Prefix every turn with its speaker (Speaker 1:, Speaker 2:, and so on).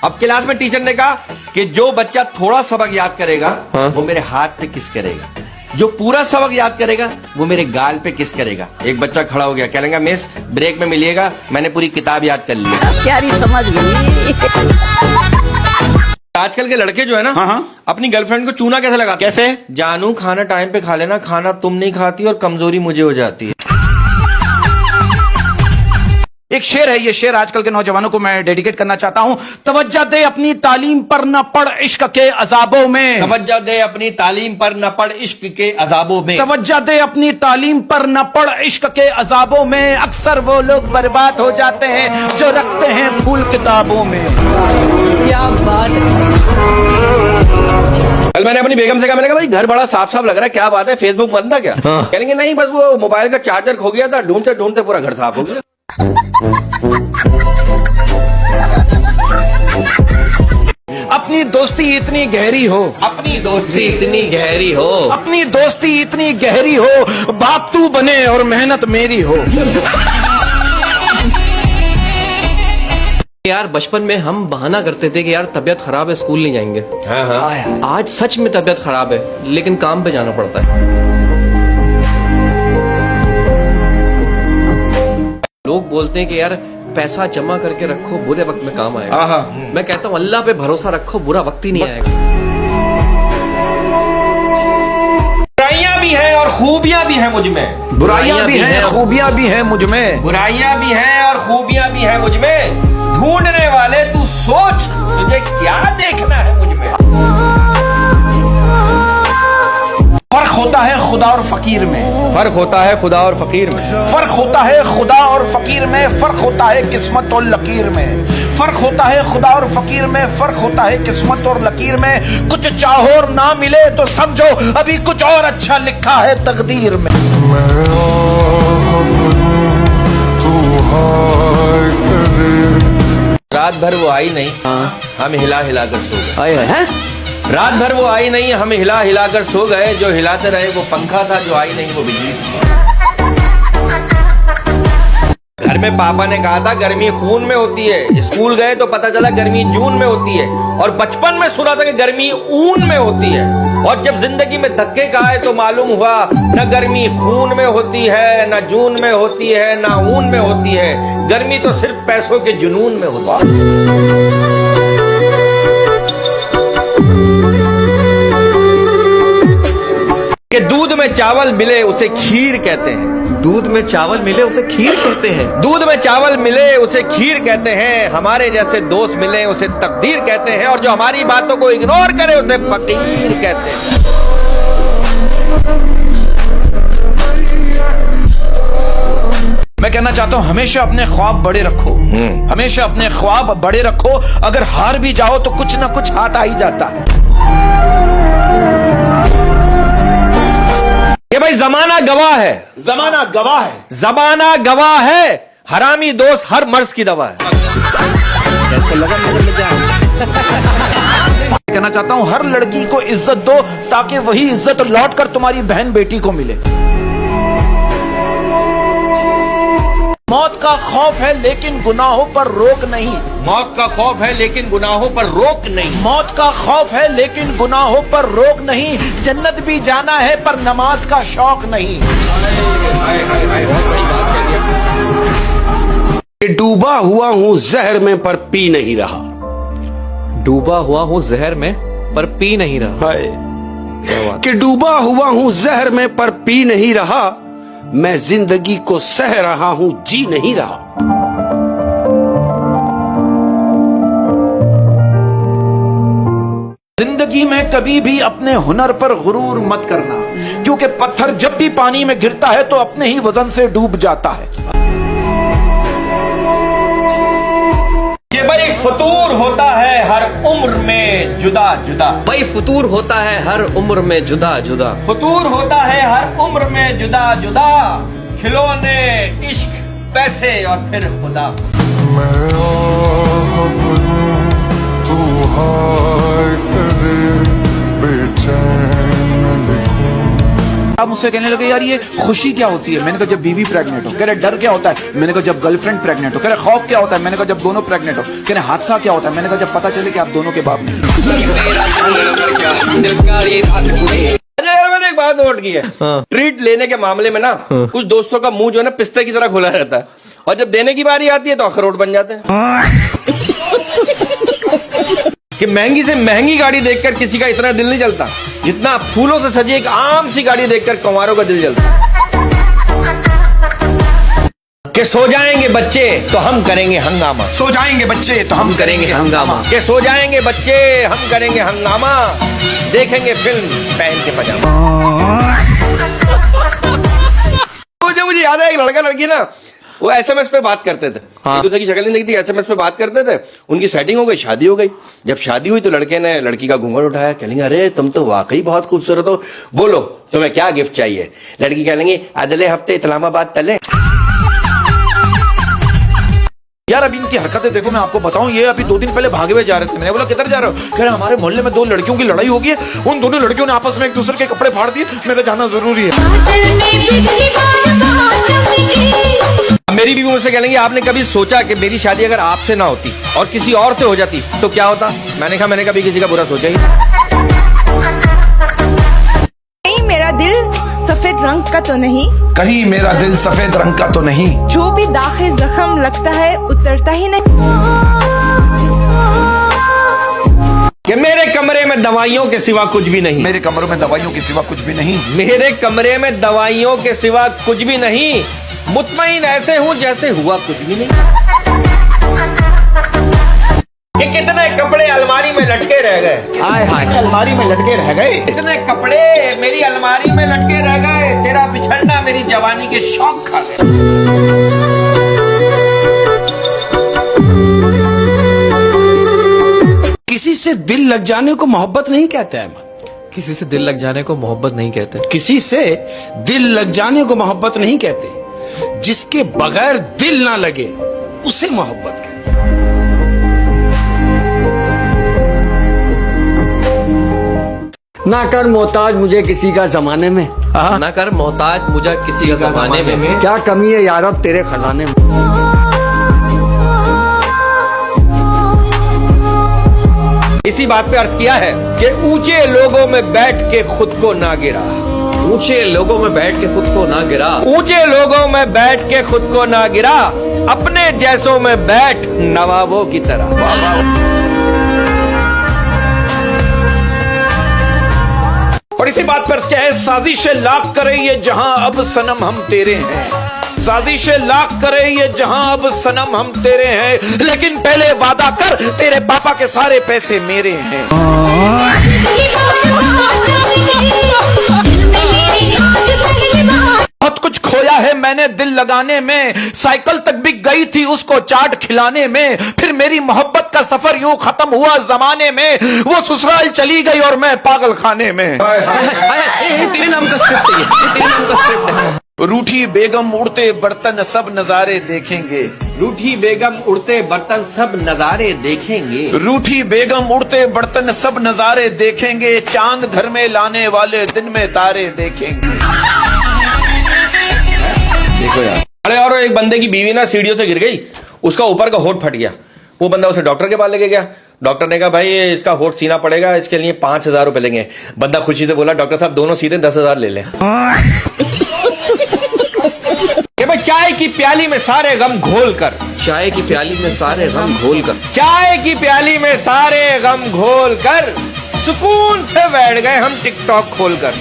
Speaker 1: अब क्लास में टीचर ने कहा कि जो बच्चा थोड़ा सबक याद करेगा वो मेरे हाथ पे किस करेगा, जो पूरा सबक याद करेगा वो मेरे गाल पे किस करेगा। एक बच्चा खड़ा हो गया, कह लेगा मिस ब्रेक में मिलिएगा, मैंने पूरी किताब याद कर ली।
Speaker 2: प्यारी समझ गई।
Speaker 1: आजकल के लड़के जो है ना अपनी गर्लफ्रेंड को चूना कैसे लगाते?
Speaker 3: कैसे?
Speaker 1: जानू खाना टाइम पे खा लेना, खाना तुम नहीं खाती और कमजोरी मुझे हो जाती है।
Speaker 3: एक शेर है, ये शेर आजकल के नौजवानों को मैं डेडिकेट करना चाहता हूं। तवज्जो दे अपनी तालीम पर न पड़ इश्क के अजाबों में।
Speaker 1: तवज्जो दे अपनी तालीम पर न पड़ इश्क के अजाबों में।
Speaker 3: तवज्जो दे अपनी तालीम पर न पड़ इश्क के अजाबों में। अक्सर वो लोग बर्बाद हो जाते हैं जो रखते हैं फूल किताबों में।
Speaker 2: क्या बात।
Speaker 1: कल मैंने अपनी बेगम से कहा, मैंने कहा भाई घर बड़ा साफ साफ लग रहा है, क्या बात है, फेसबुक बंद था क्या? कहेंगे नहीं बस वो मोबाइल का चार्जर खो गया था, ढूंढते ढूंढते पूरा घर साफ हो गया।
Speaker 3: अपनी दोस्ती इतनी गहरी हो,
Speaker 1: अपनी दोस्ती इतनी गहरी हो,
Speaker 3: अपनी दोस्ती इतनी गहरी हो, बाप तू बने और मेहनत मेरी हो।
Speaker 4: यार बचपन में हम बहाना करते थे कि यार तबीयत खराब है स्कूल नहीं जाएंगे।
Speaker 1: हाँ।
Speaker 4: आज सच में तबीयत खराब है लेकिन काम पे जाना पड़ता है। लोग बोलते हैं कि यार पैसा जमा करके रखो बुरे वक्त में काम आएगा। मैं कहता हूँ अल्लाह पे भरोसा रखो, बुरा वक्त ही नहीं आएगा।
Speaker 1: बुराइयां भी हैं और खूबियां भी हैं मुझ में।
Speaker 3: बुराइयां भी हैं, खूबियां भी हैं मुझ में।
Speaker 1: बुराइयां भी हैं और खूबियां भी हैं मुझ में। ढूंढने वाले तू सोच, तुझे क्या देखना है मुझ में।
Speaker 3: फर्क होता है खुदा और फकीर में।
Speaker 1: फर्क होता है खुदा और फकीर में।
Speaker 3: फर्क होता है खुदा और फकीर में। फर्क होता है किस्मत और लकीर में। फर्क होता है खुदा और फकीर में। फर्क होता है किस्मत और लकीर में। कुछ चाहो और ना मिले तो समझो अभी कुछ और अच्छा लिखा है तकदीर में।
Speaker 1: रात भर वो आई नहीं, हम हिला हिला कर सो गए। रात भर वो आई नहीं, हम हिला हिला कर सो गए। जो हिलाते रहे वो पंखा था, जो आई नहीं वो बिजली थी। घर में पापा ने कहा था गर्मी खून में होती है, स्कूल गए तो पता चला गर्मी जून में होती है, और बचपन में सुना था कि गर्मी ऊन में होती है, और जब जिंदगी में धक्के खाए तो मालूम हुआ न गर्मी खून में होती है, न जून में होती है, न ऊन में होती है। गर्मी तो सिर्फ पैसों के जुनून में होती है। कि दूध में चावल मिले उसे खीर कहते हैं।
Speaker 4: दूध में चावल मिले उसे खीर कहते हैं।
Speaker 1: दूध में चावल मिले उसे खीर कहते हैं। हमारे जैसे दोस्त मिले उसे तकदीर कहते हैं, और जो हमारी बातों को इग्नोर करे उसे फकीर कहते हैं।
Speaker 3: मैं कहना चाहता हूं हमेशा अपने ख्वाब बड़े रखो। हमेशा अपने ख्वाब बड़े रखो। अगर हार भी जाओ तो कुछ ना कुछ हाथ आ ही जाता है।
Speaker 1: ये भाई जमाना गवाह है।
Speaker 3: जमाना गवाह है।
Speaker 1: जमाना गवाह है। हरामी दोस्त हर मर्ज की दवा है।
Speaker 3: कहना चाहता हूं हर लड़की को इज्जत दो ताकि वही इज्जत लौट कर तुम्हारी बहन बेटी को मिले। मौत का खौफ है लेकिन गुनाहों पर रोक नहीं।
Speaker 1: मौत का खौफ है लेकिन गुनाहों पर रोक नहीं।
Speaker 3: मौत का खौफ है लेकिन गुनाहों पर रोक नहीं। जन्नत भी जाना है पर नमाज का शौक नहीं।
Speaker 5: डूबा हुआ हूँ जहर में पर पी नहीं रहा।
Speaker 4: डूबा हुआ हूँ जहर में पर पी नहीं रहा।
Speaker 5: कि डूबा हुआ हूँ जहर में पर पी नहीं रहा। मैं जिंदगी को सह रहा हूँ जी नहीं रहा।
Speaker 3: जिंदगी में कभी भी अपने हुनर पर गुरूर मत करना, क्योंकि पत्थर जब भी पानी में गिरता है तो अपने ही वजन से डूब जाता है।
Speaker 1: कि भाई फतूर होता है हर उम्र में जुदा जुदा।
Speaker 4: भाई फतूर होता है हर उम्र में जुदा जुदा।
Speaker 1: फतूर होता है हर उम्र में जुदा जुदा। खिलौने, इश्क, पैसे और फिर खुदा।
Speaker 3: अब मुझसे कहने लगे यार ये खुशी क्या होती है? मैंने कहा जब बीवी प्रेग्नेंट हो। कह रहे डर क्या होता है? मैंने कहा जब गर्लफ्रेंड प्रेग्नेंट हो। कह रहे खौफ क्या होता है? मैंने कहा जब दोनों प्रेग्नेंट हो। कह रहे हादसा क्या होता है? मैंने कहा जब पता चले कि आप दोनों के बाप नहीं।
Speaker 1: अच्छा यार, मैंने एक बात नोट की है। ट्रीट लेने के मामले में ना कुछ दोस्तों का मुंह जो है ना पिस्ते की तरह खुला रहता है, और जब देने की बारी आती है तो अखरोट बन जाते हैं। कि महंगी से महंगी गाड़ी देखकर किसी का इतना दिल नहीं जलता जितना फूलों से सजी एक आम सी गाड़ी देखकर कुंवारों का दिल जलता। कि सो जाएंगे बच्चे तो हम करेंगे हंगामा,
Speaker 3: सो जाएंगे बच्चे तो हम करेंगे हंगामा।
Speaker 1: कि सो जाएंगे बच्चे हम करेंगे हंगामा, देखेंगे फिल्म पहन के पजामा। मुझे याद है एक लड़का लड़की ना वो एसएमएस पे बात करते थे। एक दूसरे की शक्ल नहीं दिखती, एसएमएस पे बात करते थे। उनकी सेटिंग हो गई, शादी हो गई। जब शादी हुई तो लड़के ने लड़की का घूंघट उठाया, कहेंगे अरे तुम तो वाकई बहुत खूबसूरत हो, बोलो तुम्हें क्या गिफ्ट चाहिए। लड़की कहेंगे अगले हफ्ते इस्लामाबाद तले।
Speaker 3: यार अभी इनकी हरकतें देखो, मैं आपको बताऊं, ये अभी 2 दिन पहले भागे हुए जा रहे थे। मैंने बोला किधर जा रहे हो? कह रहे हमारे मोहल्ले में 2 लड़कियों की लड़ाई हो गई है, उन दोनों लड़कियों ने आपस में एक दूसरे के कपड़े फाड़ दिए, मेरा जाना जरूरी है।
Speaker 1: मेरी बीवी मुझसे कहेंगे आपने कभी सोचा कि मेरी शादी अगर आपसे ना होती और किसी और से हो जाती तो क्या होता? मैंने कहा मैंने कभी किसी का बुरा सोचा ही
Speaker 6: नहीं। मेरा दिल सफेद रंग का तो नहीं,
Speaker 3: कहीं मेरा दिल सफेद रंग का तो नहीं,
Speaker 6: जो भी दागे जख्म लगता है उतरता ही नहीं।
Speaker 1: कि मेरे कमरे में दवाइयों के सिवा कुछ भी नहीं,
Speaker 3: मेरे कमरों में दवाइयों के सिवा कुछ भी नहीं,
Speaker 1: मेरे कमरे में दवाइयों के सिवा कुछ भी नहीं, मुतमईन ऐसे हूं जैसे हुआ कुछ भी नहीं। कि कितने कपड़े अलमारी में लटके रह गए,
Speaker 3: हाय हाय अलमारी में लटके रह गए,
Speaker 1: कितने कपड़े मेरी अलमारी में लटके रह गए, तेरा बिछड़ना मेरी जवानी के शौक खा गए।
Speaker 5: किसी से दिल लग जाने को मोहब्बत नहीं कहते हैं।
Speaker 4: किसी से दिल लग जाने को मोहब्बत नहीं कहते।
Speaker 5: किसी से दिल लग जाने को मोहब्बत नहीं कहते, जिसके बगैर दिल ना लगे उसे मोहब्बत कहते।
Speaker 7: ना कर मोहताज मुझे किसी का जमाने में,
Speaker 4: ना कर मोहताज मुझे किसी का जमाने में,
Speaker 7: क्या कमी है यारब तेरे खजाने में।
Speaker 1: इसी बात पे अर्ज किया है कि ऊंचे लोगों में बैठ के खुद को ना गिरा,
Speaker 4: ऊंचे लोगों में बैठ के खुद को ना गिरा,
Speaker 1: ऊंचे लोगों में बैठ के खुद को ना गिरा, अपने जैसों में बैठ नवाबों की तरह।
Speaker 3: और इसी बात पर क्या है, साजिशें लाख करे ये जहां अब सनम हम तेरे हैं, साजिशें लाख करे ये जहां अब सनम हम तेरे हैं, लेकिन पहले वादा कर तेरे पापा के सारे पैसे मेरे हैं। बहुत कुछ खोया है मैंने दिल लगाने में, साइकिल तक बिक गई थी उसको चाट खिलाने में, फिर मेरी मोहब्बत का सफर यूं खत्म हुआ जमाने में, वो ससुराल चली गई और मैं पागल खाने में।
Speaker 4: तेरे नाम का स्क्रिप्ट है, तेरे नाम का स्क्रिप्ट है।
Speaker 3: रूठी बेगम उड़ते बर्तन सब नजारे देखेंगे,
Speaker 1: रूठी बेगम उड़ते बर्तन सब नजारे देखेंगे,
Speaker 3: रूठी बेगम उड़ते बर्तन सब नजारे देखेंगे, चांद घर में लाने वाले दिन में तारे देखेंगे।
Speaker 1: देखो यार, अरे और एक बंदे की बीवी ना सीढ़ियों से गिर गई, उसका ऊपर का होठ फट गया। वो बंदा उसे डॉक्टर के पास लेके गया। डॉक्टर ने कहा भाई इसका होठ सीना पड़ेगा, इसके लिए 5,000 रुपए लेंगे। बंदा खुशी से बोला डॉक्टर साहब दोनों सीधे 10,000 ले लें। भाई चाय की प्याली में सारे गम घोल कर,
Speaker 4: चाय की प्याली में सारे गम घोल कर,
Speaker 1: चाय की प्याली में सारे गम घोल कर, सुकून से बैठ गए हम टिकटॉक खोल कर।